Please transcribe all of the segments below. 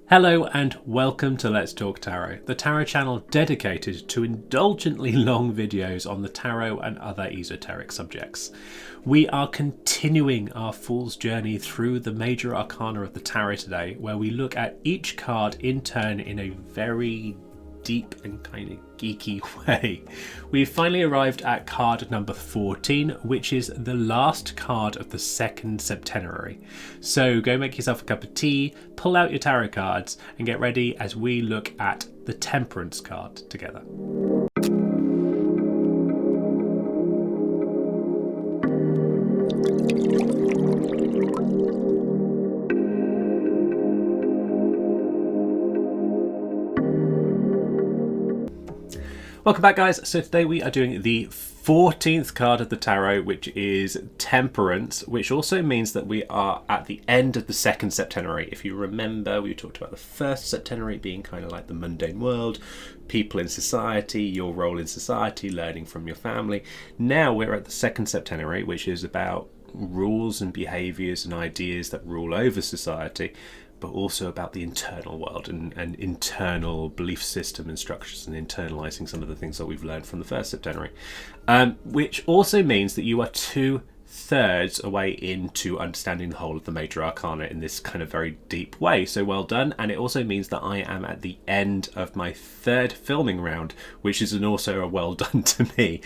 Hello and welcome to Let's Talk Tarot, the tarot channel dedicated to indulgently long videos on the tarot and other esoteric subjects. We are continuing our fool's journey through the Major Arcana of the tarot today, where we look at each card in turn in a very deep and kind of geeky way. We've finally arrived at card number 14, which is the last card of the second septenary. So go make yourself a cup of tea, pull out your tarot cards, and get ready as we look at the Temperance card together. Welcome back, guys. So today we are doing the 14th card of the tarot, which is Temperance, which also means that we are at the end of the second septenary. If you remember, we talked about the first septenary being kind of like the mundane world, people in society, your role in society, learning from your family. Now we're at the second septenary, which is about rules and behaviours and ideas that rule over society, but also about the internal world and internal belief system and structures, and internalising some of the things that we've learned from the first septenary. Which also means that you are 2/3 away into understanding the whole of the Major Arcana in this kind of very deep way. So well done. And it also means that I am at the end of my third filming round, which is also a well done to me.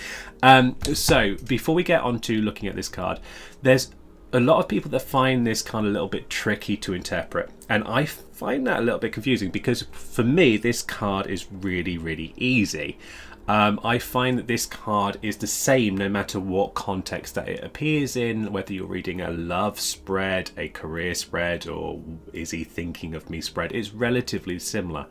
So before we get on to looking at this card, there's a lot of people that find this kind of a little bit tricky to interpret, and I find that a little bit confusing because for me this card is really easy. I find that this card is the same no matter what context that it appears in, whether you're reading a love spread, a career spread, or is he thinking of me spread. It's relatively similar.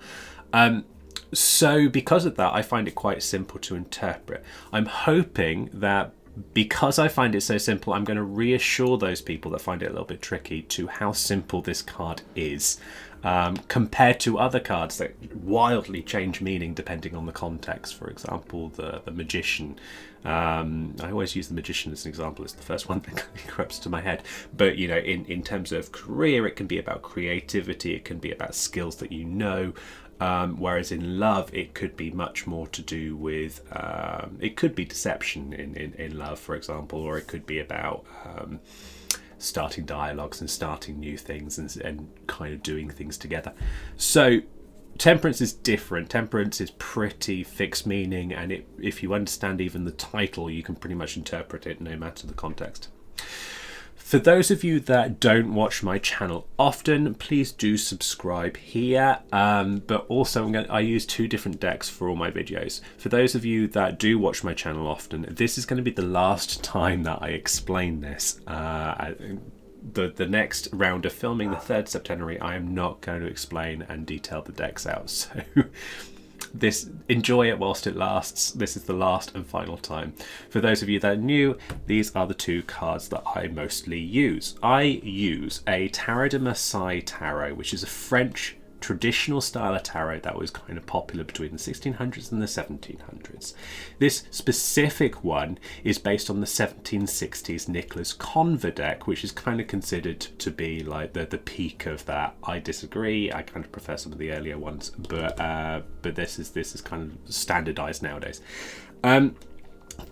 So because of that, I find it quite simple to interpret. I'm hoping that because I find it so simple, I'm going to reassure those people that find it a little bit tricky to how simple this card is, compared to other cards that wildly change meaning depending on the context. For example, the Magician. I always use the Magician as an example. It's the first one that comes to my head. But, you know, in terms of career, it can be about creativity. It can be about skills that you know. Whereas in love, it could be much more to do with, it could be deception in love, for example, or it could be about starting dialogues and starting new things and kind of doing things together. So Temperance is different. Temperance is pretty fixed meaning, and if you understand even the title, you can pretty much interpret it no matter the context. For those of you that don't watch my channel often, please do subscribe here. But also I use two different decks for all my videos. For those of you that do watch my channel often, this is going to be the last time that I explain this. The next round of filming, the third septenary, I am not going to explain and detail the decks out. So enjoy it whilst it lasts. This is the last and final time. For those of you that are new, these are the two cards that I mostly use. I use a Tarot de Marseille tarot, which is a French traditional style of tarot that was kind of popular between the 1600s and the 1700s. This specific one is based on the 1760s Nicholas Conver deck, which is kind of considered to be like the peak of that. I disagree. I kind of prefer some of the earlier ones, but this is kind of standardized nowadays.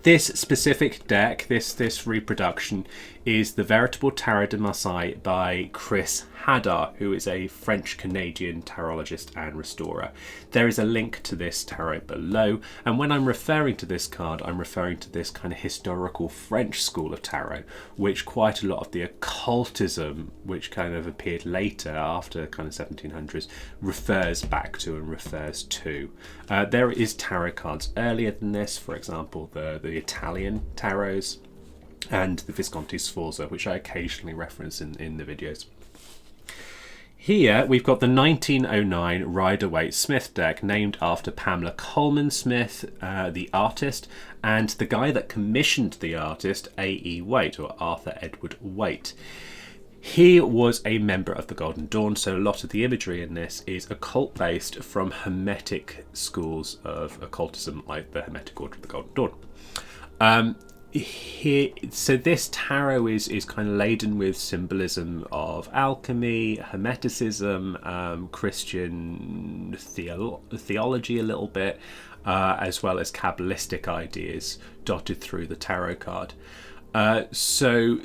This specific deck, this reproduction, is the Veritable Tarot de Marseille by Kris, who is a French-Canadian tarologist and restorer. There is a link to this tarot below, and when I'm referring to this card, I'm referring to this kind of historical French school of tarot, which quite a lot of the occultism, which kind of appeared later after kind of 1700s, refers back to and refers to. There is tarot cards earlier than this, for example, the Italian tarots and the Visconti Sforza, which I occasionally reference in the videos. Here we've got the 1909 Rider-Waite-Smith deck, named after Pamela Coleman Smith, the artist, and the guy that commissioned the artist, A.E. Waite, or Arthur Edward Waite. He was a member of the Golden Dawn, so a lot of the imagery in this is occult based from Hermetic schools of occultism, like the Hermetic Order of the Golden Dawn. so this tarot is kind of laden with symbolism of alchemy, hermeticism, Christian theology a little bit, as well as Kabbalistic ideas dotted through the tarot card. So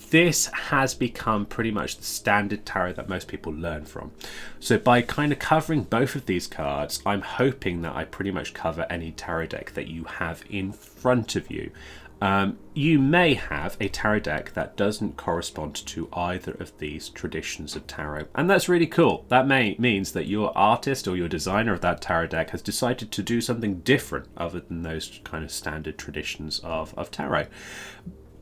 this has become pretty much the standard tarot that most people learn from. So by kind of covering both of these cards, I'm hoping that I pretty much cover any tarot deck that you have in front of you. You may have a tarot deck that doesn't correspond to either of these traditions of tarot, and that's really cool. That means that your artist or your designer of that tarot deck has decided to do something different other than those kind of standard traditions of tarot.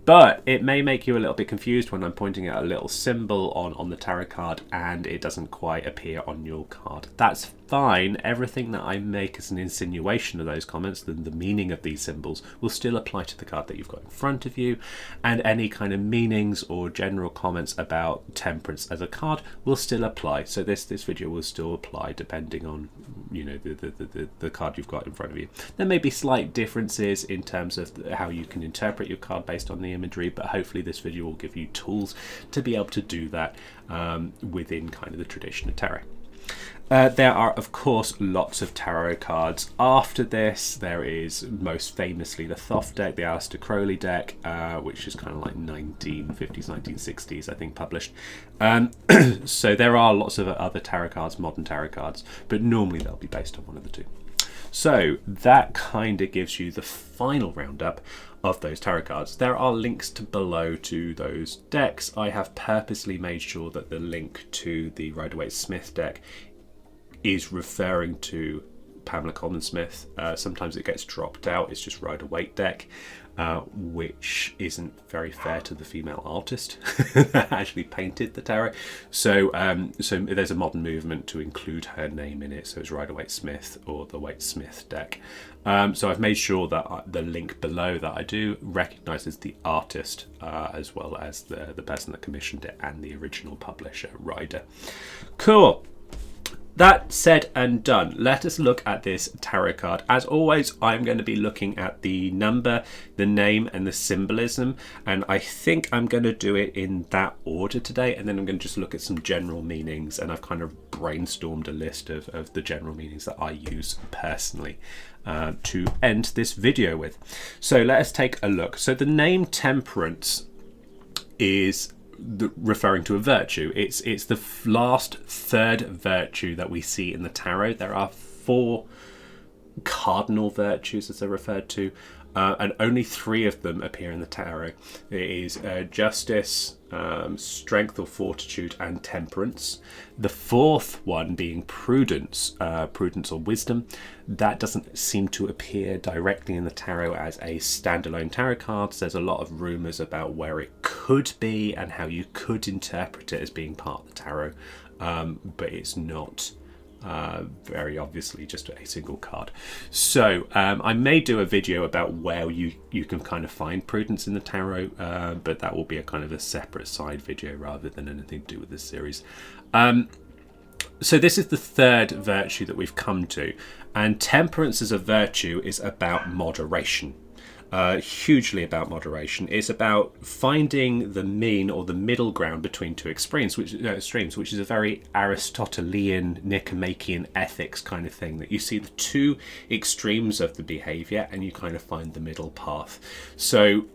But it may make you a little bit confused when I'm pointing at a little symbol on the tarot card and it doesn't quite appear on your card. That's fine. Everything that I make as an insinuation of those comments, the meaning of these symbols, will still apply to the card that you've got in front of you, and any kind of meanings or general comments about Temperance as a card will still apply. So this video will still apply depending on, you know, the card you've got in front of you. There may be slight differences in terms of how you can interpret your card based on the imagery, but hopefully this video will give you tools to be able to do that within kind of the tradition of tarot. There are, of course, lots of tarot cards. After this, there is most famously the Thoth deck, the Aleister Crowley deck, which is kind of like 1950s, 1960s, I think, published. So there are lots of other tarot cards, modern tarot cards, but normally they'll be based on one of the two. So that kind of gives you the final roundup of those tarot cards. There are links below to those decks. I have purposely made sure that the link to the Rider-Waite-Smith deck is referring to Pamela Coleman Smith. Sometimes it gets dropped out. It's just Rider-Waite deck, which isn't very fair to the female artist that actually painted the tarot. So there's a modern movement to include her name in it. So it's Rider-Waite-Smith or the Waite-Smith deck. So I've made sure that the link below that I do recognises the artist as well as the person that commissioned it and the original publisher, Rider. Cool. That said and done, let us look at this tarot card. As always, I'm going to be looking at the number, the name, and the symbolism, and I think I'm going to do it in that order today, and then I'm going to just look at some general meanings, and I've kind of brainstormed a list of the general meanings that I use personally to end this video with. So let us take a look. So the name Temperance is referring to a virtue. It's the last third virtue that we see in the tarot. There are 4 cardinal virtues, as they're referred to, and only 3 of them appear in the tarot. It is justice, strength or fortitude, and temperance. The 4th one being prudence, prudence or wisdom. That doesn't seem to appear directly in the tarot as a standalone tarot card. There's a lot of rumours about where it could be and how you could interpret it as being part of the tarot, but it's not very obviously just a single card. So I may do a video about where you can kind of find prudence in the tarot, but that will be a kind of a separate side video rather than anything to do with this series. So this is the 3rd virtue that we've come to, and temperance as a virtue is about moderation. Hugely about moderation. It's about finding the mean or the middle ground between 2 extremes, which is a very Aristotelian, Nicomachean ethics kind of thing, that you see the 2 extremes of the behavior and you kind of find the middle path. So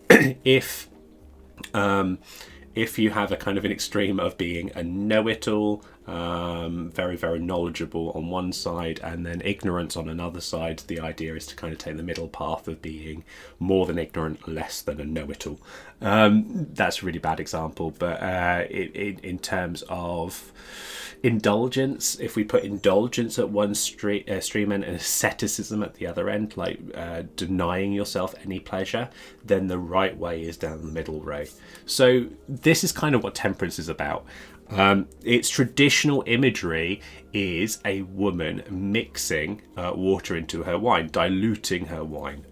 if you have a kind of an extreme of being a know-it-all, very, very knowledgeable on one side, and then ignorance on another side, the idea is to kind of take the middle path of being more than ignorant, less than a know-it-all. That's a really bad example, but in terms of indulgence, if we put indulgence at one extreme end and asceticism at the other end, like denying yourself any pleasure, then the right way is down the middle way. So this is kind of what temperance is about. Its traditional imagery is a woman mixing water into her wine, diluting her wine,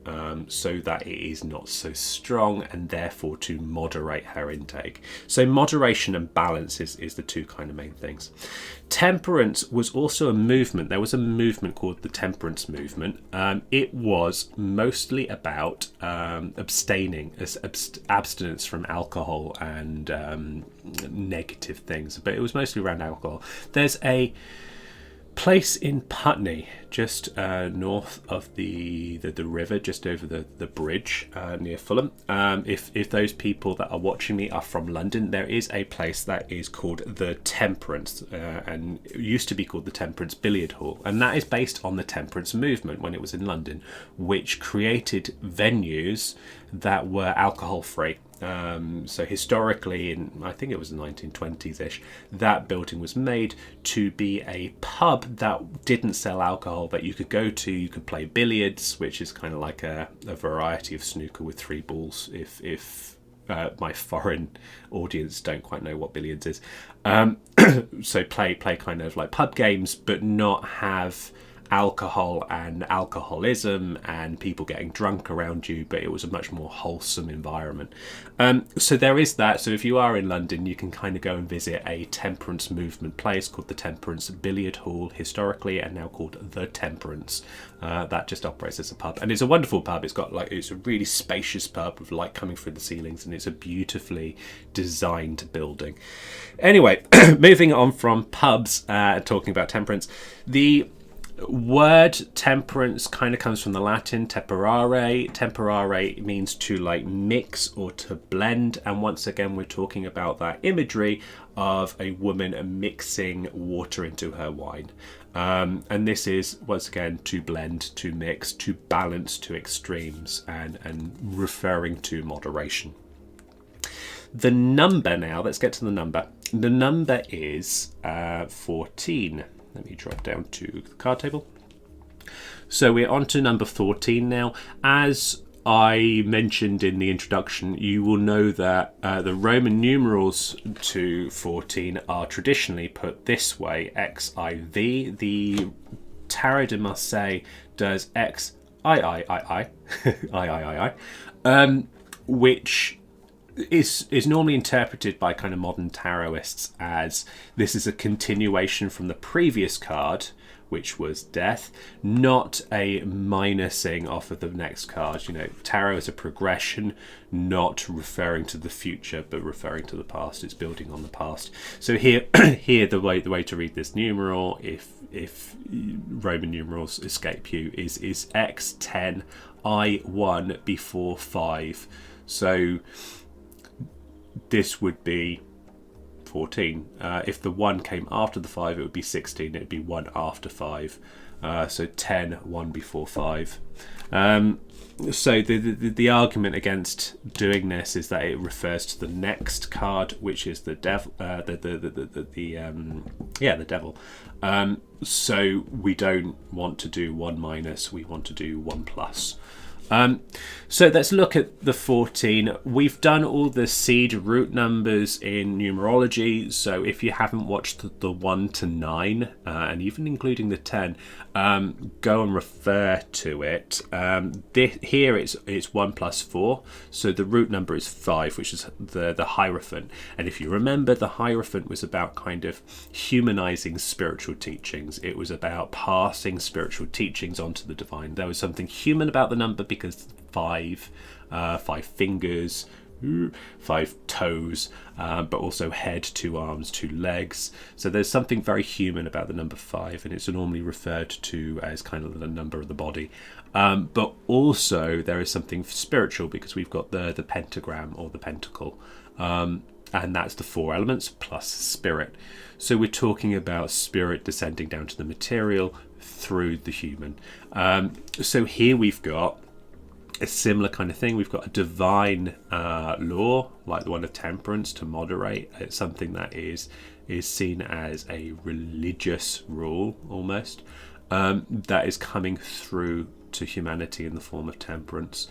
so that it is not so strong, and therefore to moderate her intake. So moderation and balance is the two kind of main things. Temperance was also a movement. There was a movement called the Temperance movement. It was mostly about abstinence from alcohol and negative things, but it was mostly around alcohol. There's a place in Putney, just north of the river, just over the bridge near Fulham. If those people that are watching me are from London, there is a place that is called the Temperance, and it used to be called the Temperance Billiard Hall, and that is based on the Temperance movement when it was in London, which created venues that were alcohol free. So historically, I think it was the 1920s-ish, that building was made to be a pub that didn't sell alcohol, that you could go to. You could play billiards, which is kind of like a variety of snooker with 3 balls, if my foreign audience don't quite know what billiards is. So play kind of like pub games, but not have alcohol and alcoholism and people getting drunk around you, but it was a much more wholesome environment. So there is that. So if you are in London, you can kind of go and visit a Temperance movement place called the Temperance Billiard Hall, historically, and now called the Temperance. That just operates as a pub, and it's a wonderful pub. It's a really spacious pub with light coming through the ceilings, and it's a beautifully designed building. Anyway, moving on from pubs, talking about temperance, the word temperance kind of comes from the Latin temperare. Temperare means to like mix or to blend, and once again we're talking about that imagery of a woman mixing water into her wine, and this is once again to blend, to mix, to balance to extremes, and referring to moderation. The number now, let's get to the number. The number is 14. Let me drop down to the card table. So we're on to number 14 now. As I mentioned in the introduction, you will know that the Roman numerals to 14 are traditionally put this way, XIV. The Tarot de Marseille does XIII, which is normally interpreted by kind of modern tarotists as this is a continuation from the previous card, which was death, not a minusing off of the next card. You know, tarot is a progression, not referring to the future, but referring to the past. It's building on the past. So here the way to read this numeral, if Roman numerals escape you, is X10 I1 before 5. So this would be 14. If the 1 came after the 5, it would be 16. It would be 1 after 5. So 10, 1 before 5. So the argument against doing this is that it refers to the next card, which is the devil. The devil. So we don't want to do 1 minus. We want to do 1 plus. So let's look at the 14. We've done all the seed root numbers in numerology, so if you haven't watched the 1 to 9, and even including the 10, go and refer to it. Here it's 1 plus 4, so the root number is 5, which is the Hierophant. And if you remember, the Hierophant was about kind of humanizing spiritual teachings. It was about passing spiritual teachings onto the divine. There was something human about the number because 5 fingers, 5 toes, but also head, 2 arms, 2 legs. So there's something very human about the number 5, and it's normally referred to as kind of the number of the body. But also there is something spiritual because we've got the pentagram or the pentacle, and that's the 4 elements plus spirit. So we're talking about spirit descending down to the material through the human. So here we've got a similar kind of thing. We've got a divine law, like the one of temperance, to moderate. It's something that is seen as a religious rule, almost, that is coming through to humanity in the form of temperance.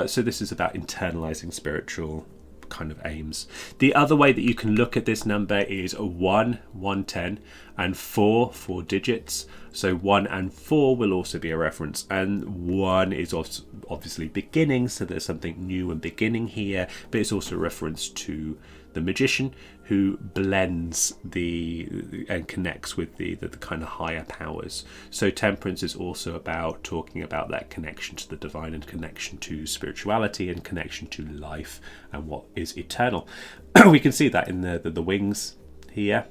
So this is about internalizing spiritual kind of aims. The other way that you can look at this number is 1, 110, and 4, 4 digits. So 1 and 4 will also be a reference, and 1 is also obviously beginning, so there's something new and beginning here, but it's also a reference to the magician who blends and connects with the kind of higher powers. So Temperance is also about talking about that connection to the divine and connection to spirituality and connection to life and what is eternal. We can see that in the wings here.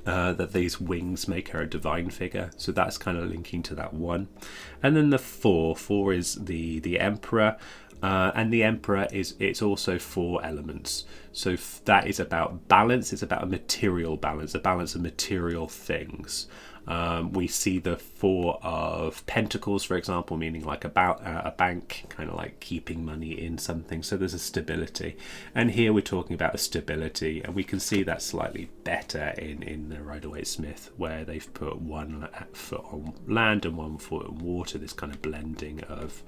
That these wings make her a divine figure, so that's kind of linking to that 1. And then the 4 is the emperor, and the emperor it's also 4 elements, so that is about balance. It's about a material balance, a balance of material things. We see the 4 of Pentacles, for example, meaning like a bank, kind of like keeping money in something. So there's a stability. And here we're talking about a stability, and we can see that slightly better in the Rider-Waite-Smith, where they've put 1 foot on land and 1 foot on water, this kind of blending of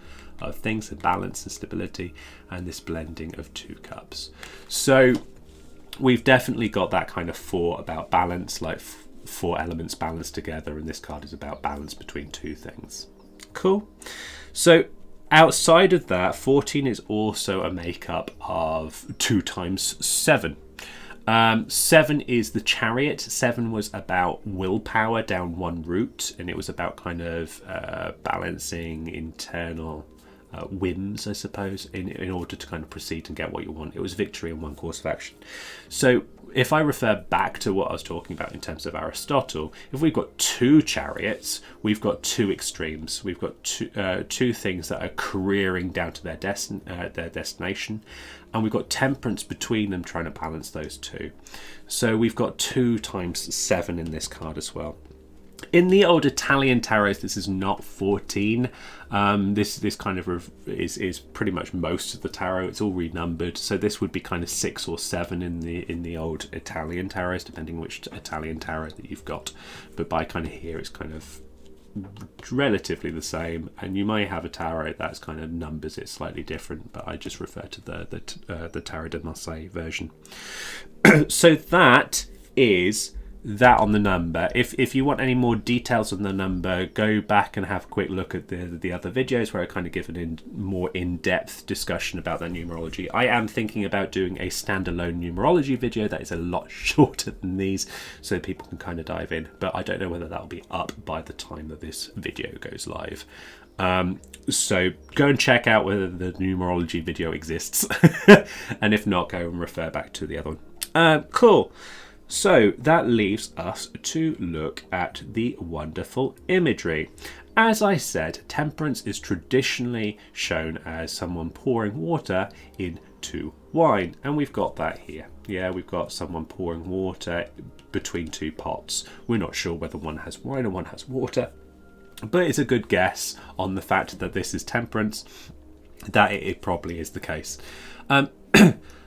things, and balance and stability, and this blending of 2 cups. So we've definitely got that kind of 4 about balance, like 4 elements balanced together, and this card is about balance between 2 things. Cool. So outside of that, 14 is also a makeup of 2 times 7. 7 is the Chariot. 7 was about willpower down one route, and it was about kind of balancing internal whims, I suppose, in order to kind of proceed and get what you want. It was victory in one course of action. So if I refer back to what I was talking about in terms of Aristotle, if we've got 2 chariots, we've got 2 extremes. We've got two things that are careering down to their destination, and we've got temperance between them, trying to balance those 2. So we've got 2 times 7 in this card as well. In the old Italian tarots, this is not 14. This kind of is pretty much most of the tarot. It's all renumbered, so this would be kind of 6 or 7 in the old Italian tarots, depending which Italian tarot that you've got. But by kind of here, it's kind of relatively the same, and you might have a tarot that's kind of numbers it slightly different, but I just refer to the Tarot de Marseille version. So that is that on the number. If you want any more details on the number, go back and have a quick look at the other videos where I kind of give more in-depth discussion about that numerology. I am thinking about doing a standalone numerology video that is a lot shorter than these, so people can kind of dive in, but I don't know whether that'll be up by the time that this video goes live. So go and check out whether the numerology video exists, and if not, go and refer back to the other one. Cool. So that leaves us to look at the wonderful imagery. As I said, Temperance is traditionally shown as someone pouring water into wine, and we've got that here. Yeah, we've got someone pouring water between 2 pots. We're not sure whether one has wine or one has water, but it's a good guess on the fact that this is Temperance, that it probably is the case.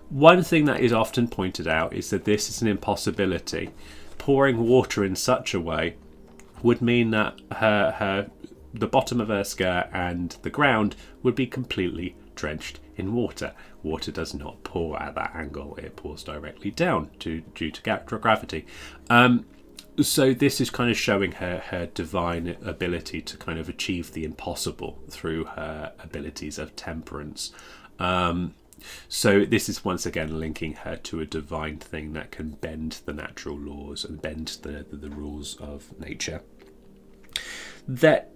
One thing that is often pointed out is that this is an impossibility. Pouring water in such a way would mean that the bottom of her skirt and the ground would be completely drenched in water. Water does not pour at that angle, it pours directly down due to gravity. So this is kind of showing her divine ability to kind of achieve the impossible through her abilities of temperance. So this is once again linking her to a divine thing that can bend the natural laws and bend the rules of nature. That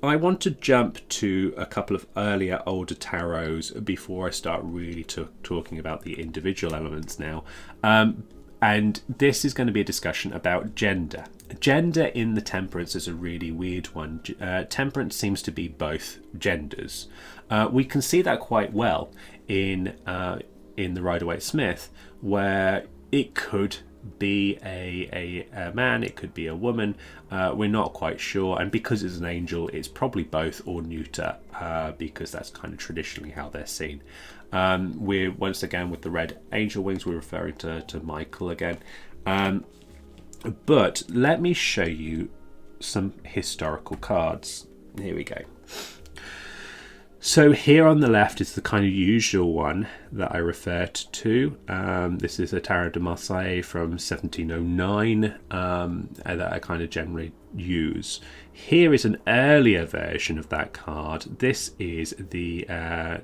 I want to jump to a couple of earlier older tarots before I start really talking about the individual elements now. And this is going to be a discussion about gender. Gender in the Temperance is a really weird one. Temperance seems to be both genders. We can see that quite well in the Rider-Waite-Smith, where it could be a man, it could be a woman. We're not quite sure, and because it's an angel, it's probably both or neuter, because that's kind of traditionally how they're seen. We're once again with the red angel wings, we're referring to Michael again. But let me show you some historical cards. Here we go. So here on the left is the kind of usual one that I referred to. This is a Tarot de Marseille from 1709 that I kind of generally use. Here is an earlier version of that card. This is the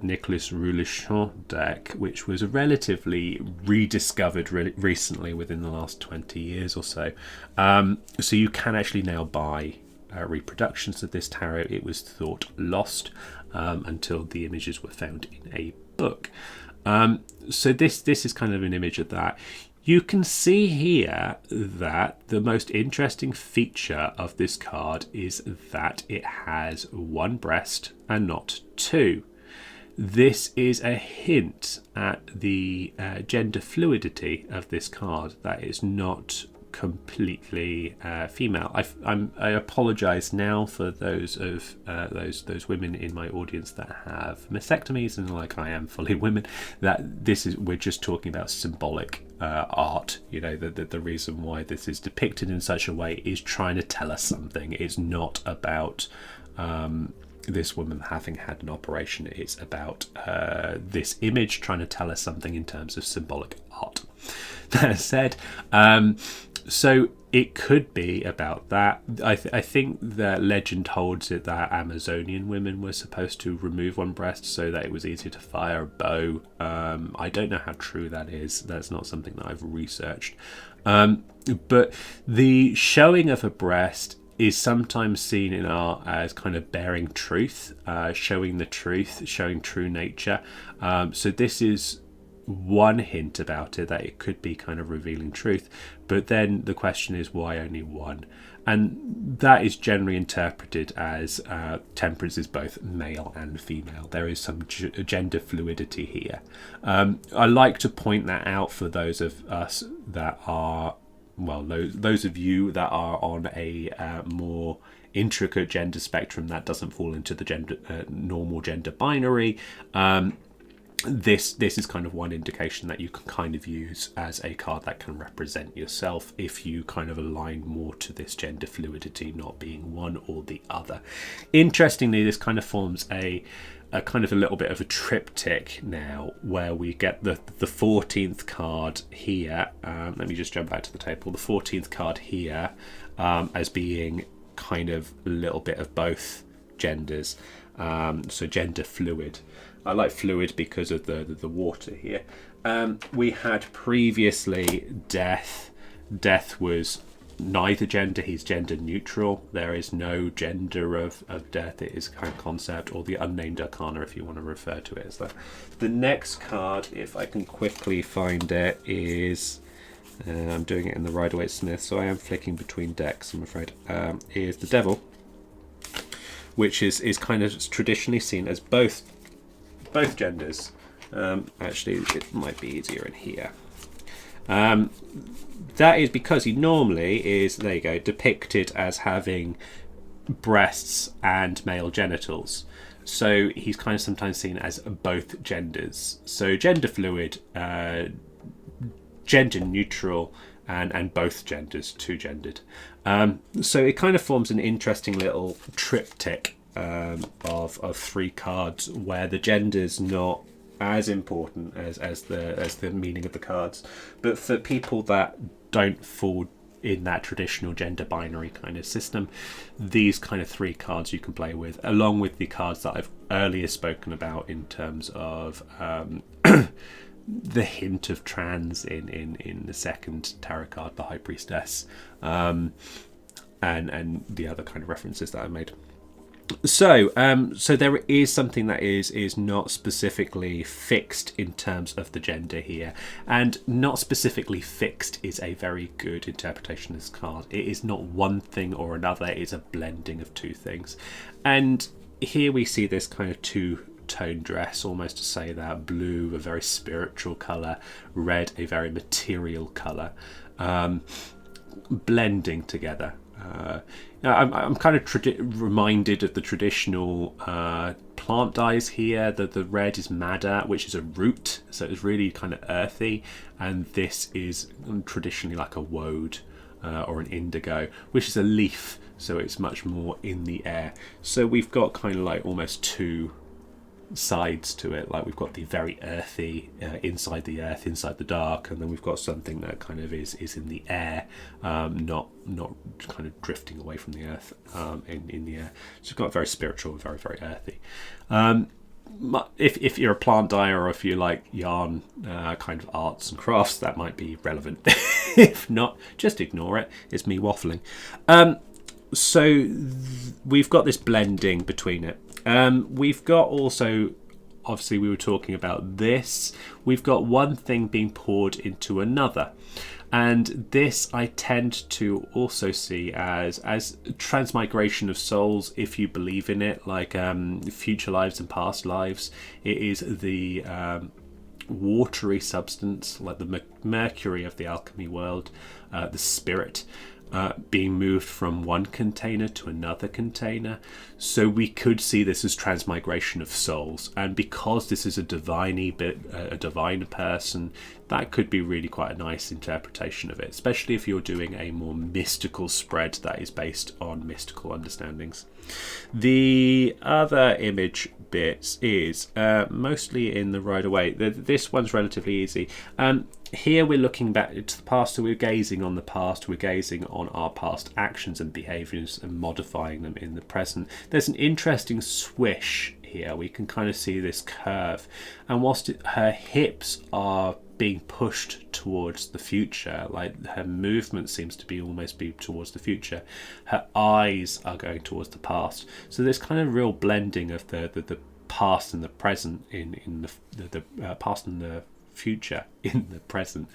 Nicolas Roulichon deck, which was relatively rediscovered recently within the last 20 years or so. So you can actually now buy reproductions of this tarot. It was thought lost until the images were found in a book. So this is kind of an image of that. You can see here that the most interesting feature of this card is that it has one breast and not two. This is a hint at the gender fluidity of this card, that it's not completely female. I apologise now for those those women in my audience that have mastectomies and like I am fully women. That we're just talking about symbolic art. You know, the reason why this is depicted in such a way is trying to tell us something. It's not about this woman having had an operation. It's about this image trying to tell us something in terms of symbolic art. That said, so it could be about that. I think the legend holds it that Amazonian women were supposed to remove one breast so that it was easier to fire a bow. I don't know how true that is. That's not something that I've researched. But the showing of a breast is sometimes seen in art as kind of bearing truth, showing the truth, showing true nature. So this is one hint about it, that it could be kind of revealing truth. But then the question is, why only one? And that is generally interpreted as Temperance is both male and female. There is some gender fluidity here. I like to point that out for those of us that are, well, those of you that are on a more intricate gender spectrum that doesn't fall into the normal gender binary. This is kind of one indication that you can kind of use as a card that can represent yourself if you kind of align more to this gender fluidity, not being one or the other. Interestingly, this kind of forms a kind of a little bit of a triptych now, where we get the 14th card here. Let me just jump back to the table. The 14th card here as being kind of a little bit of both genders. So gender fluid. I like fluid because of the water here. We had previously death. Death was neither gender. He's gender neutral. There is no gender of death. It is a kind of concept, or the unnamed arcana if you want to refer to it as that. The next card, if I can quickly find it, is I'm doing it in the Rider-Waite-Smith, so I am flicking between decks, I'm afraid, is the Devil, which is kind of traditionally seen as both genders. Actually, it might be easier in here. That is because he normally is, there you go, depicted as having breasts and male genitals. So he's kind of sometimes seen as both genders. So gender fluid, gender neutral, and both genders, two-gendered. So it kind of forms an interesting little triptych of three cards where the gender's not as important as the meaning of the cards. But for people that don't fall in that traditional gender binary kind of system, these kind of three cards you can play with, along with the cards that I've earlier spoken about in terms of the hint of trans in the second tarot card, the High Priestess, and the other kind of references that I made. So there is something that is not specifically fixed in terms of the gender here, and not specifically fixed is a very good interpretation of this card. It is not one thing or another, it is a blending of two things. And here we see this kind of two-tone dress, almost to say that blue, a very spiritual colour, red, a very material colour, blending together. I'm kind of reminded of the traditional plant dyes here. The red is madder, which is a root, so it's really kind of earthy, and this is traditionally like a woad or an indigo, which is a leaf, so it's much more in the air. So we've got kind of like almost two sides to it. Like we've got the very earthy, inside the earth, inside the dark, and then we've got something that kind of is in the air, not kind of drifting away from the earth, in the air. So we've got very spiritual, very, very earthy. If you're a plant dyer, or if you like yarn kind of arts and crafts, that might be relevant. If not, just ignore it. It's me waffling. So we've got this blending between it. We've got also, obviously we were talking about this, we've got one thing being poured into another. And this I tend to also see as transmigration of souls, if you believe in it, like future lives and past lives. It is the watery substance, like the mercury of the alchemy world, the spirit, being moved from one container to another container. So we could see this as transmigration of souls, and because this is a divine person, that could be really quite a nice interpretation of it, especially if you're doing a more mystical spread that is based on mystical understandings. The other image bits is mostly in the Rider-Waite. This one's relatively easy. Here we're looking back to the past, so we're gazing on the past, we're gazing on our past actions and behaviours and modifying them in the present. There's an interesting swish here. We can kind of see this curve, and whilst her hips are being pushed towards the future, like her movement seems to be almost towards the future, her eyes are going towards the past. So there's kind of real blending of the past and the present in the past and the future in the present.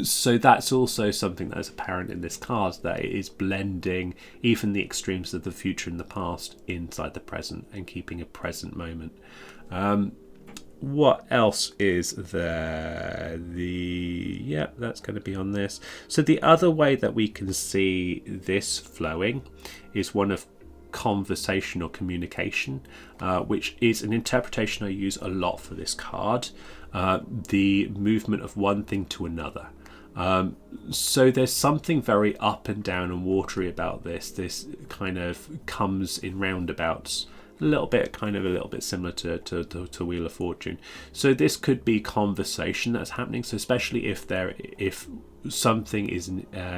So that's also something that is apparent in this card, that it is blending even the extremes of the future and the past inside the present and keeping a present moment. What else is there? That's going to be on this. So the other way that we can see this flowing is one of conversation or communication, which is an interpretation I use a lot for this card. The movement of one thing to another. So there's something very up and down and watery about this. This kind of comes in roundabouts, a little bit similar to Wheel of Fortune. So this could be conversation that's happening. So especially if something is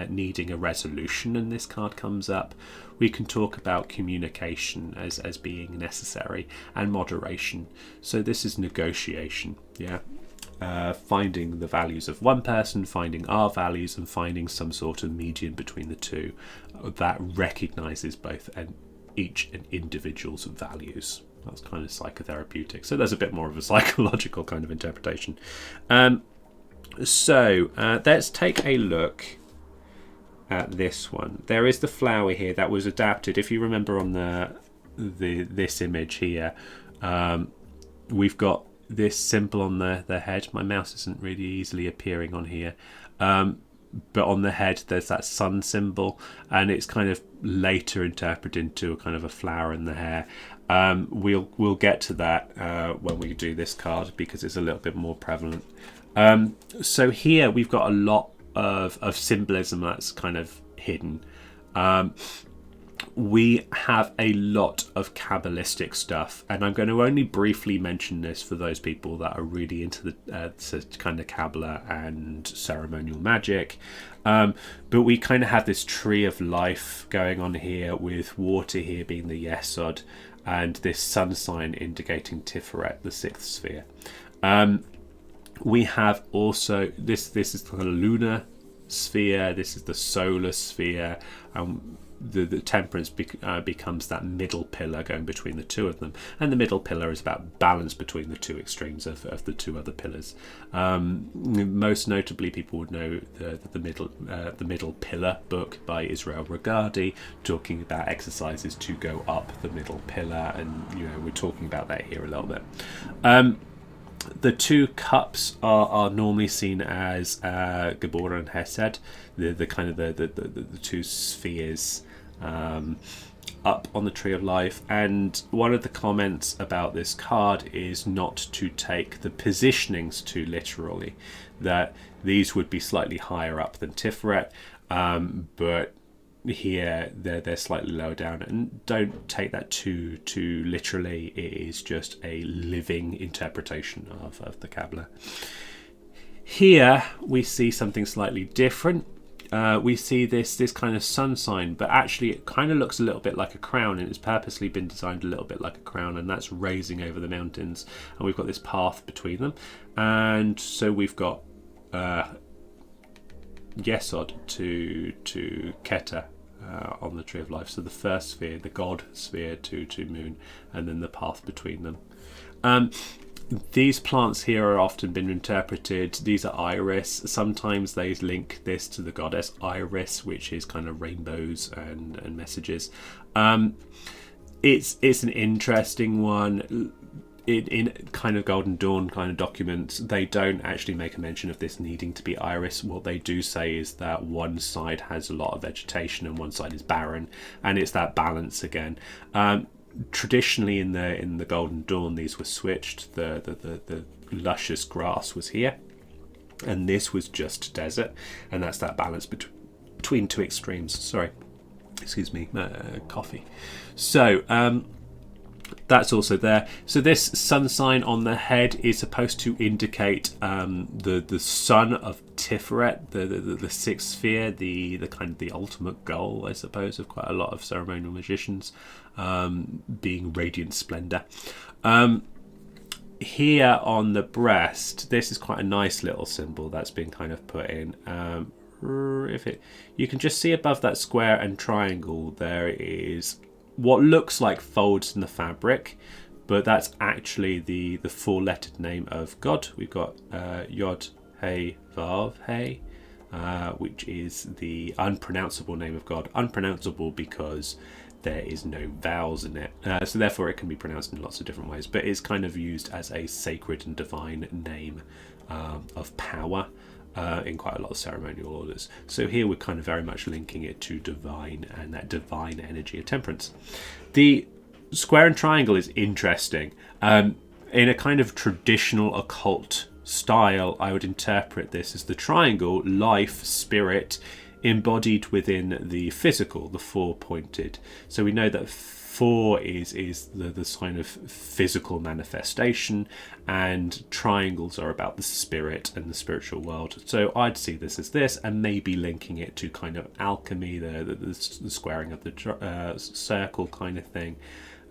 needing a resolution and this card comes up, we can talk about communication as being necessary, and moderation. So this is negotiation, finding the values of one person, finding our values, and finding some sort of median between the two that recognises both each individual's values. That's kind of psychotherapeutic. So there's a bit more of a psychological kind of interpretation. So let's take a look at this one. There is the flower here that was adapted. If you remember on this image here, we've got this symbol on the head. My mouse isn't really easily appearing on here, but on the head there's that sun symbol, and it's kind of later interpreted into a kind of a flower in the hair. We'll get to that when we do this card, because it's a little bit more prevalent. So here we've got a lot of symbolism that's kind of hidden. We have a lot of Kabbalistic stuff, and I'm going to only briefly mention this for those people that are really into the kind of Kabbalah and ceremonial magic. But we kind of have this tree of life going on here, with water here being the Yesod, and this sun sign indicating Tiferet, the sixth sphere. We have also this is the lunar sphere, this is the solar sphere, the Temperance becomes that middle pillar going between the two of them, and the middle pillar is about balance between the two extremes of the two other pillars. Most notably, people would know the middle pillar book by Israel Regardie, talking about exercises to go up the middle pillar, and we're talking about that here a little bit. The two cups are normally seen as Gabor and Hesed, the kind of the two spheres up on the Tree of Life. And one of the comments about this card is not to take the positionings too literally, that these would be slightly higher up than Tiferet, but here they're slightly lower down, and don't take that too literally. It is just a living interpretation of the Kabbalah. Here we see something slightly different. We see this kind of sun sign, but actually it kind of looks a little bit like a crown, and it's purposely been designed a little bit like a crown, and that's raising over the mountains, and we've got this path between them. And so we've got Yesod to Keter on the Tree of Life. So the first sphere, the God sphere to Moon, and then the path between them. These plants here are often been interpreted. These are iris. Sometimes they link this to the goddess Iris, which is kind of rainbows and messages. It's an interesting one. In kind of Golden Dawn kind of documents, they don't actually make a mention of this needing to be iris. What they do say is that one side has a lot of vegetation and one side is barren, and it's that balance again. Traditionally in the Golden Dawn, these were switched. The luscious grass was here, and this was just desert, and that's that balance between two extremes. Sorry, excuse me, coffee. So that's also there. So this sun sign on the head is supposed to indicate the sun of Tiferet, the sixth sphere, the kind of the ultimate goal, I suppose, of quite a lot of ceremonial magicians, being radiant splendor. Here on the breast, this is quite a nice little symbol that's been kind of put in. You can just see above that square and triangle, there is what looks like folds in the fabric, but that's actually the four-lettered name of God. We've got Yod He Vav He, which is the unpronounceable name of God. Unpronounceable because there is no vowels in it, so therefore it can be pronounced in lots of different ways, but it's kind of used as a sacred and divine name of power in quite a lot of ceremonial orders. So here we're kind of very much linking it to divine and that divine energy of temperance. The square and triangle is interesting. In a kind of traditional occult style, I would interpret this as the triangle, life, spirit, embodied within the physical, the four-pointed. So we know that four is the sign of physical manifestation, and triangles are about the spirit and the spiritual world. So I'd see this as this, and maybe linking it to kind of alchemy, the squaring of the circle kind of thing.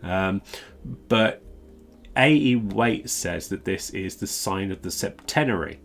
But A.E. Waite says that this is the sign of the septenary.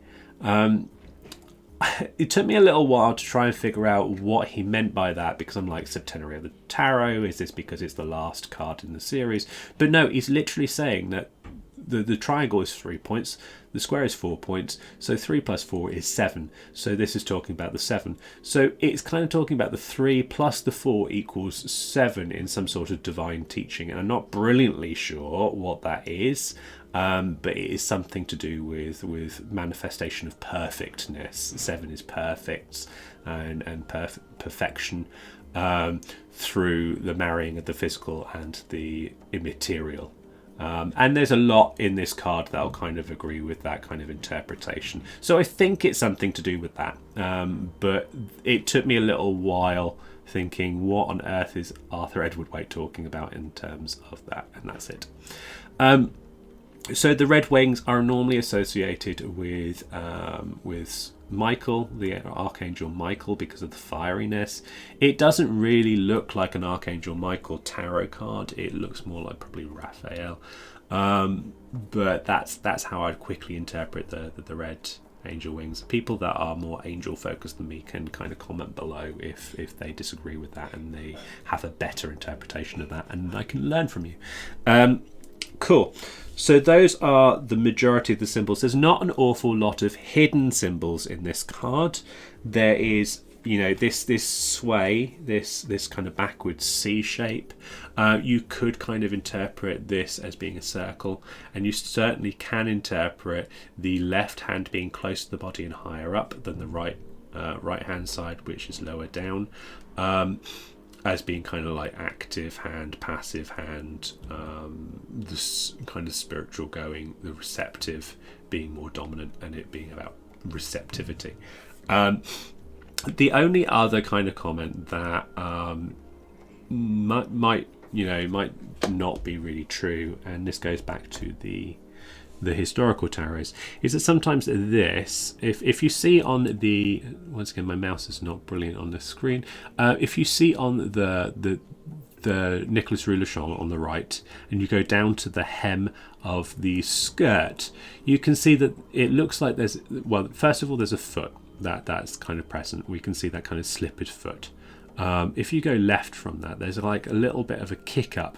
It took me a little while to try and figure out what he meant by that, because I'm like, Centennial of the Tarot, is this because it's the last card in the series? But no, he's literally saying that the triangle is 3 points, the square is 4 points, so 3 plus 4 is 7. So this is talking about the 7. So it's kind of talking about the 3 plus the 4 equals 7 in some sort of divine teaching, and I'm not brilliantly sure what that is. But it is something to do with manifestation of perfectness. 7 is perfect and perfection through the marrying of the physical and the immaterial. And there's a lot in this card that'll kind of agree with that kind of interpretation. So I think it's something to do with that. But it took me a little while thinking, what on earth is Arthur Edward Waite talking about in terms of that? And that's it. So the red wings are normally associated with Michael, the Archangel Michael, because of the fieriness. It doesn't really look like an Archangel Michael tarot card. It looks more like probably Raphael. But that's how I'd quickly interpret the red angel wings. People that are more angel focused than me can kind of comment below if they disagree with that and they have a better interpretation of that, and I can learn from you. Cool. So those are the majority of the symbols. There's not an awful lot of hidden symbols in this card. There is, this sway, this kind of backwards C shape. You could kind of interpret this as being a circle, and you certainly can interpret the left hand being close to the body and higher up than the right hand side, which is lower down. As being kind of like active hand, passive hand, this kind of spiritual going, the receptive being more dominant, and it being about receptivity. The only other kind of comment that might not be really true, and this goes back to the historical tarots, is that sometimes this, if you see on the, once again my mouse is not brilliant on the screen, if you see on the Nicolas Roulechamp on the right, and you go down to the hem of the skirt, you can see that it looks like there's, well, first of all, there's a foot that's kind of present. We can see that kind of slippered foot. If you go left from that, there's like a little bit of a kick up.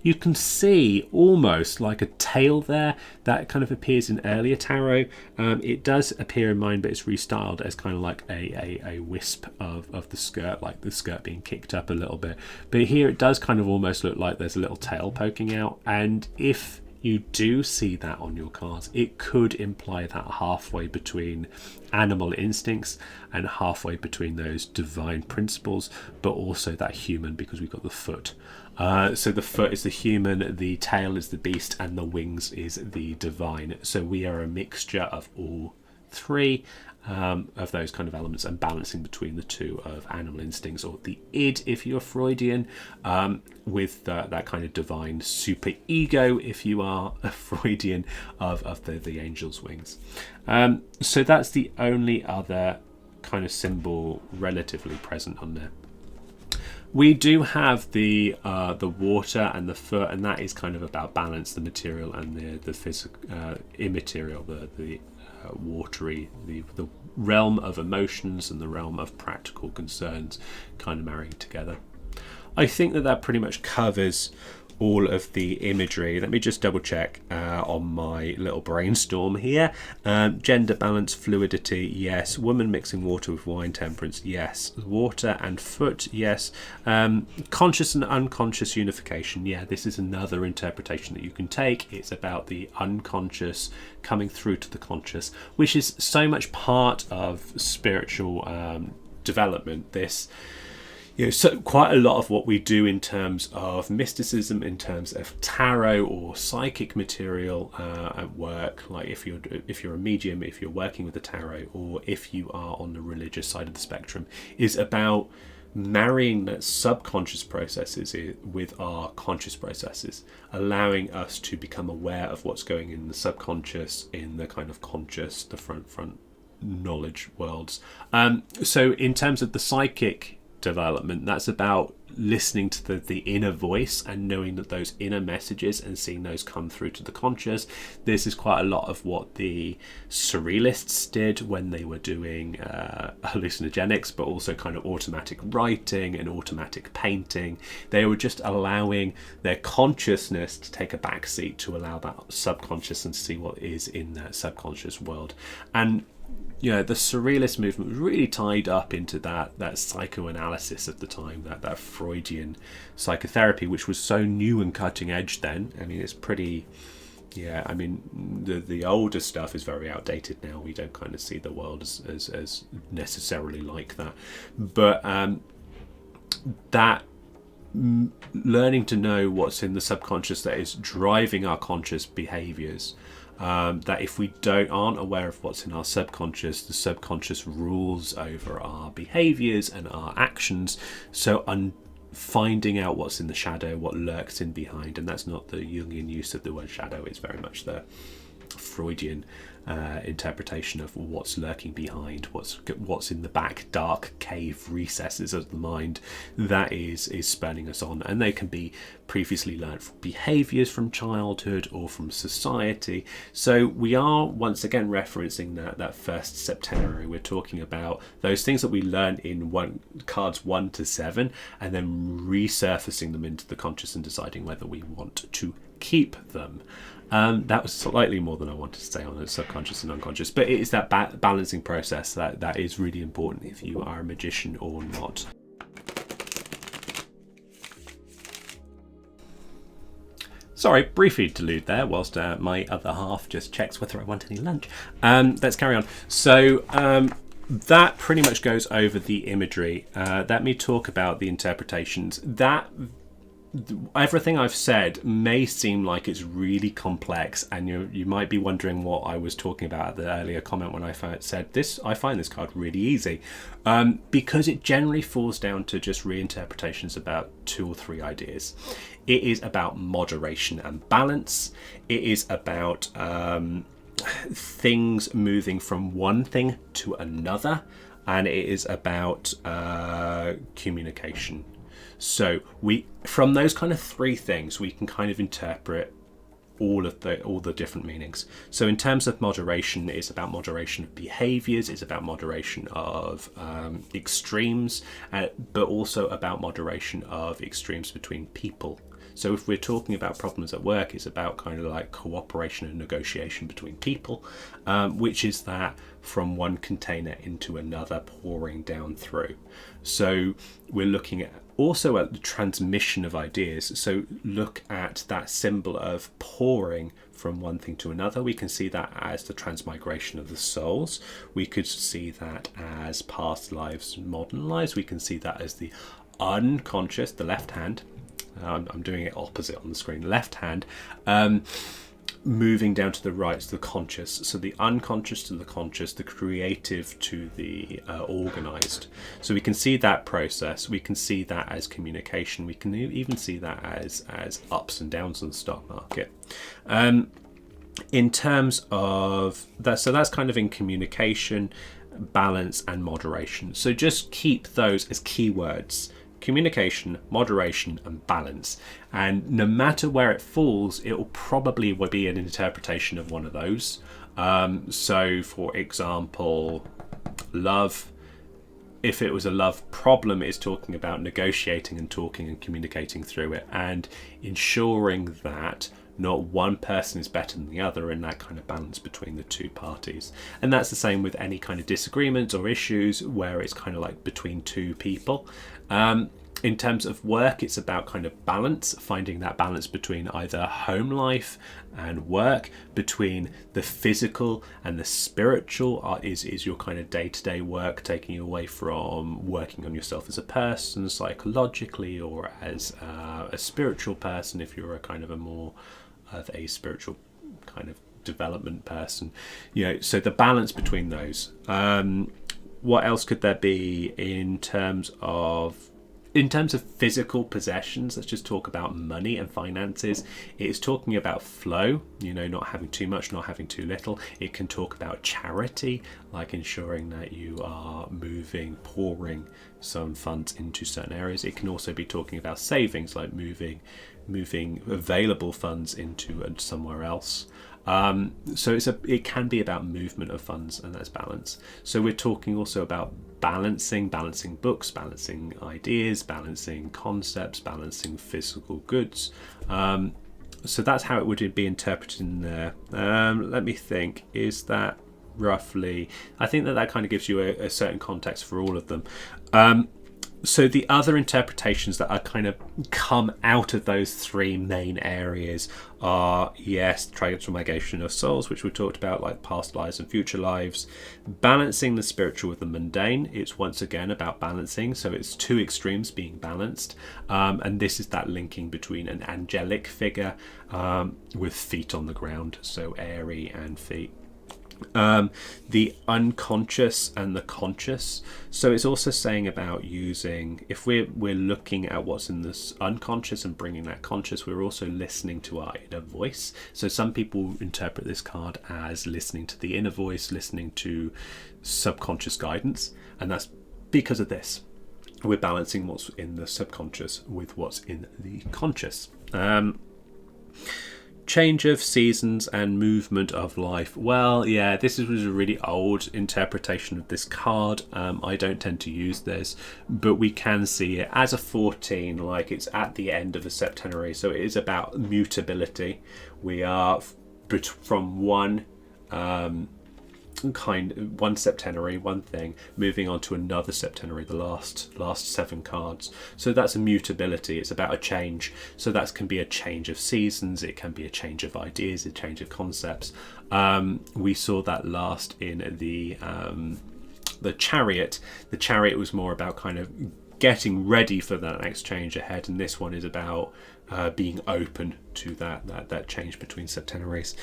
You can see almost like a tail there that kind of appears in earlier tarot. It does appear in mine, but it's restyled as kind of like a wisp of the skirt, like the skirt being kicked up a little bit. But here it does kind of almost look like there's a little tail poking out. And if you do see that on your cards, it could imply that halfway between animal instincts and halfway between those divine principles, but also that human, because we've got the foot. So the foot is the human, the tail is the beast, and the wings is the divine. So we are a mixture of all three of those kind of elements, and balancing between the two of animal instincts, or the id if you're Freudian, with that kind of divine super ego if you are a Freudian, of the angel's wings. So that's the only other kind of symbol relatively present on there. We do have the water and the foot, and that is kind of about balance, the material and the physical, immaterial, the watery, the realm of emotions and the realm of practical concerns kind of marrying together. I think that pretty much covers all of the imagery. Let me just double check on my little brainstorm here. Gender balance, fluidity, yes. Woman mixing water with wine, temperance, yes. Water and foot, yes. Conscious and unconscious unification, yeah, this is another interpretation that you can take. It's about the unconscious coming through to the conscious, which is so much part of spiritual development. This, so quite a lot of what we do in terms of mysticism, in terms of tarot or psychic material at work, like if you're a medium, if you're working with the tarot, or if you are on the religious side of the spectrum, is about marrying that subconscious processes with our conscious processes, allowing us to become aware of what's going in the subconscious, in the kind of conscious, the front knowledge worlds. So in terms of the psychic development, that's about listening to the inner voice and knowing that those inner messages and seeing those come through to the conscious. This is quite a lot of what the surrealists did when they were doing hallucinogenics, but also kind of automatic writing and automatic painting. They were just allowing their consciousness to take a backseat to allow that subconscious and see what is in that subconscious world. And the surrealist movement was really tied up into that psychoanalysis at the time, that Freudian psychotherapy, which was so new and cutting edge then. I mean, it's pretty, the older stuff is very outdated now. We don't kind of see the world as necessarily like that. But that learning to know what's in the subconscious that is driving our conscious behaviors, that if we aren't aware of what's in our subconscious, the subconscious rules over our behaviors and our actions. So finding out what's in the shadow, what lurks in behind, and that's not the Jungian use of the word shadow, it's very much the Freudian interpretation of what's lurking behind, what's in the back dark cave recesses of the mind that is spurning us on. And they can be previously learned behaviors from childhood or from society. So we are once again referencing that first septenary. We're talking about those things that we learn in cards 1 to 7, and then resurfacing them into the conscious and deciding whether we want to keep them. That was slightly more than I wanted to say on the subconscious and unconscious, but it is that balancing process that is really important if you are a magician or not. Sorry, brief interlude there whilst my other half just checks whether I want any lunch. Let's carry on. So that pretty much goes over the imagery. Let me talk about the interpretations. That everything I've said may seem like it's really complex, and you might be wondering what I was talking about at the earlier comment when I said this. I find this card really easy, because it generally falls down to just reinterpretations about 2 or 3 ideas. It is about moderation and balance. It is about things moving from one thing to another, and it is about communication. So from those kind of 3 things, we can kind of interpret all the different meanings. So in terms of moderation, it's about moderation of behaviors, it's about moderation of extremes, but also about moderation of extremes between people. So if we're talking about problems at work, it's about kind of like cooperation and negotiation between people, which is that from one container into another, pouring down through. So we're looking also at the transmission of ideas. So look at that symbol of pouring from one thing to another. We can see that as the transmigration of the souls. We could see that as past lives, modern lives. We can see that as the unconscious, the left hand. I'm doing it opposite on the screen. Left hand moving down to the right, to the conscious. So the unconscious to the conscious, the creative to the organized. So we can see that process. We can see that as communication. We can even see that as ups and downs in the stock market. In terms of that, so that's kind of in communication, balance, and moderation. So just keep those as keywords: communication, moderation, and balance. And no matter where it falls, it will probably be an interpretation of one of those. So for example, love, if it was a love problem, it's talking about negotiating and talking and communicating through it and ensuring that not one person is better than the other, in that kind of balance between the 2 parties. And that's the same with any kind of disagreements or issues where it's kind of like between 2 people. In terms of work, it's about kind of balance, finding that balance between either home life and work, between the physical and the spiritual. Is your kind of day-to-day work taking you away from working on yourself as a person psychologically, or as a spiritual person if you're a kind of a more of a spiritual kind of development person? So the balance between those. What else could there be in terms of physical possessions? Let's just talk about money and finances. It's talking about flow, not having too much, not having too little. It can talk about charity, like ensuring that you are pouring some funds into certain areas. It can also be talking about savings, like moving available funds into somewhere else. So it can be about movement of funds, and that's balance. So we're talking also about balancing books, balancing ideas, balancing concepts, balancing physical goods. So that's how it would be interpreted in there. Let me think. Is that roughly? I think that kind of gives you a certain context for all of them. So the other interpretations that are kind of come out of those 3 main areas are, yes, transmigration of souls, which we talked about, like past lives and future lives. Balancing the spiritual with the mundane. It's once again about balancing. So it's 2 extremes being balanced. And this is that linking between an angelic figure with feet on the ground. So airy and feet. The unconscious and the conscious. So it's also saying about using, if we're looking at what's in this unconscious and bringing that conscious, we're also listening to our inner voice. So some people interpret this card as listening to the inner voice, listening to subconscious guidance, and that's because of this. We're balancing what's in the subconscious with what's in the conscious. Change of seasons and movement of life. Well, yeah, this was a really old interpretation of this card. I don't tend to use this, but we can see it as a 14, like it's at the end of a septenary. So it is about mutability. We are from one septenary, one thing, moving on to another septenary, the last 7 cards. So that's a mutability. It's about a change. So that can be a change of seasons, it can be a change of ideas, a change of concepts. We saw that last in the Chariot. The Chariot was more about kind of getting ready for that next change ahead, and this one is about being open to that change between septenaries.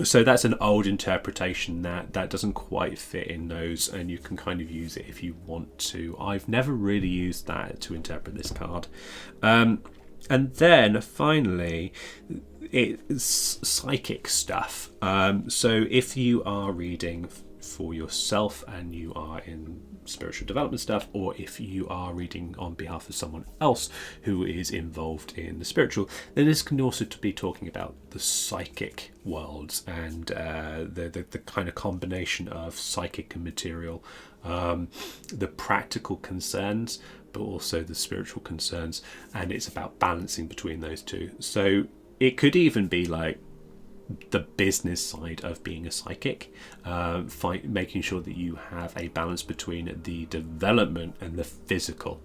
So that's an old interpretation that doesn't quite fit in those, and you can kind of use it if you want to. I've never really used that to interpret this card. And then finally, it's psychic stuff. So if you are reading for yourself and you are in spiritual development stuff, or if you are reading on behalf of someone else who is involved in the spiritual, then this can also be talking about the psychic worlds and the kind of combination of psychic and material, the practical concerns, but also the spiritual concerns, and it's about balancing between those two. So it could even be like the business side of being a psychic, making sure that you have a balance between the development and the physical,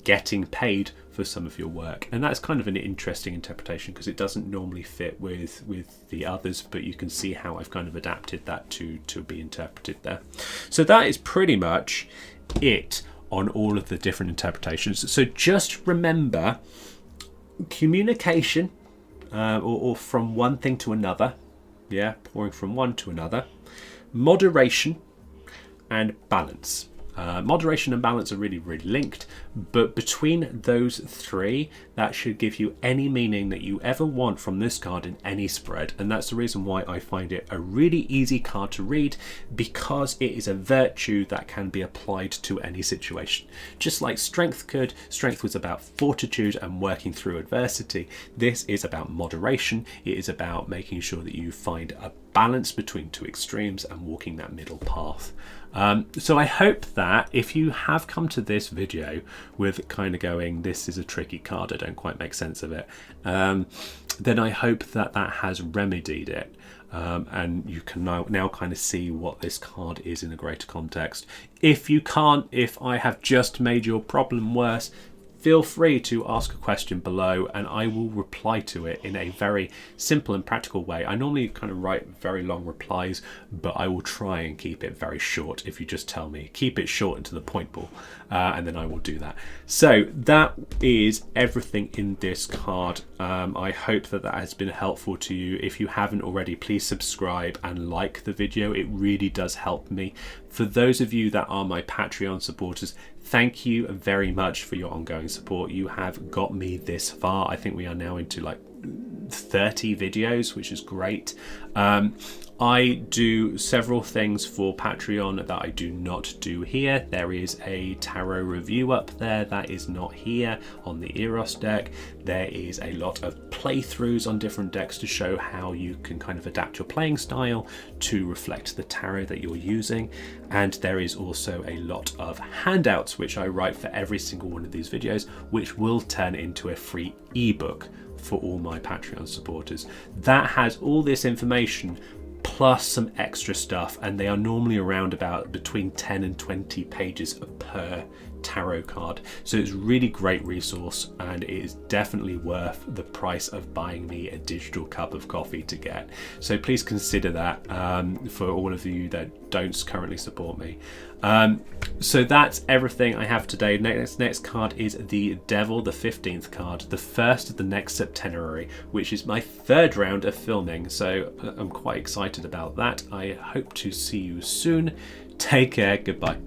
getting paid for some of your work. And that's kind of an interesting interpretation because it doesn't normally fit with the others, but you can see how I've kind of adapted that to be interpreted there. So that is pretty much it on all of the different interpretations. So just remember, communication, or from one thing to another, pouring from one to another, moderation and balance. Moderation and balance are really, really linked, but between those three, that should give you any meaning that you ever want from this card in any spread. And that's the reason why I find it a really easy card to read, because it is a virtue that can be applied to any situation. Just like strength could. Strength was about fortitude and working through adversity. This is about moderation. It is about making sure that you find a balance between two extremes and walking that middle path. So I hope that if you have come to this video with kind of going, this is a tricky card, I don't quite make sense of it, then I hope that has remedied it. And you can now kind of see what this card is in a greater context. If you can't, if I have just made your problem worse, feel free to ask a question below and I will reply to it in a very simple and practical way. I normally kind of write very long replies, but I will try and keep it very short. If you just tell me, keep it short and to the point, Paul, and then I will do that. So that is everything in this card. I hope that has been helpful to you. If you haven't already, please subscribe and like the video. It really does help me. For those of you that are my Patreon supporters, thank you very much for your ongoing support. You have got me this far. I think we are now into like 30 videos, which is great. I do several things for Patreon that I do not do here. There is a tarot review up there that is not here on the Eros deck. There is a lot of playthroughs on different decks to show how you can kind of adapt your playing style to reflect the tarot that you're using. And there is also a lot of handouts which I write for every single one of these videos, which will turn into a free ebook for all my Patreon supporters. That has all this information plus some extra stuff, and they are normally around about between 10 and 20 pages per tarot card. So it's a really great resource, and it is definitely worth the price of buying me a digital cup of coffee to get. So please consider that for all of you that don't currently support me. So that's everything I have today. Next card is the Devil, the 15th card, the first of the next Septenary, which is my third round of filming. So I'm quite excited about that. I hope to see you soon. Take care. Goodbye.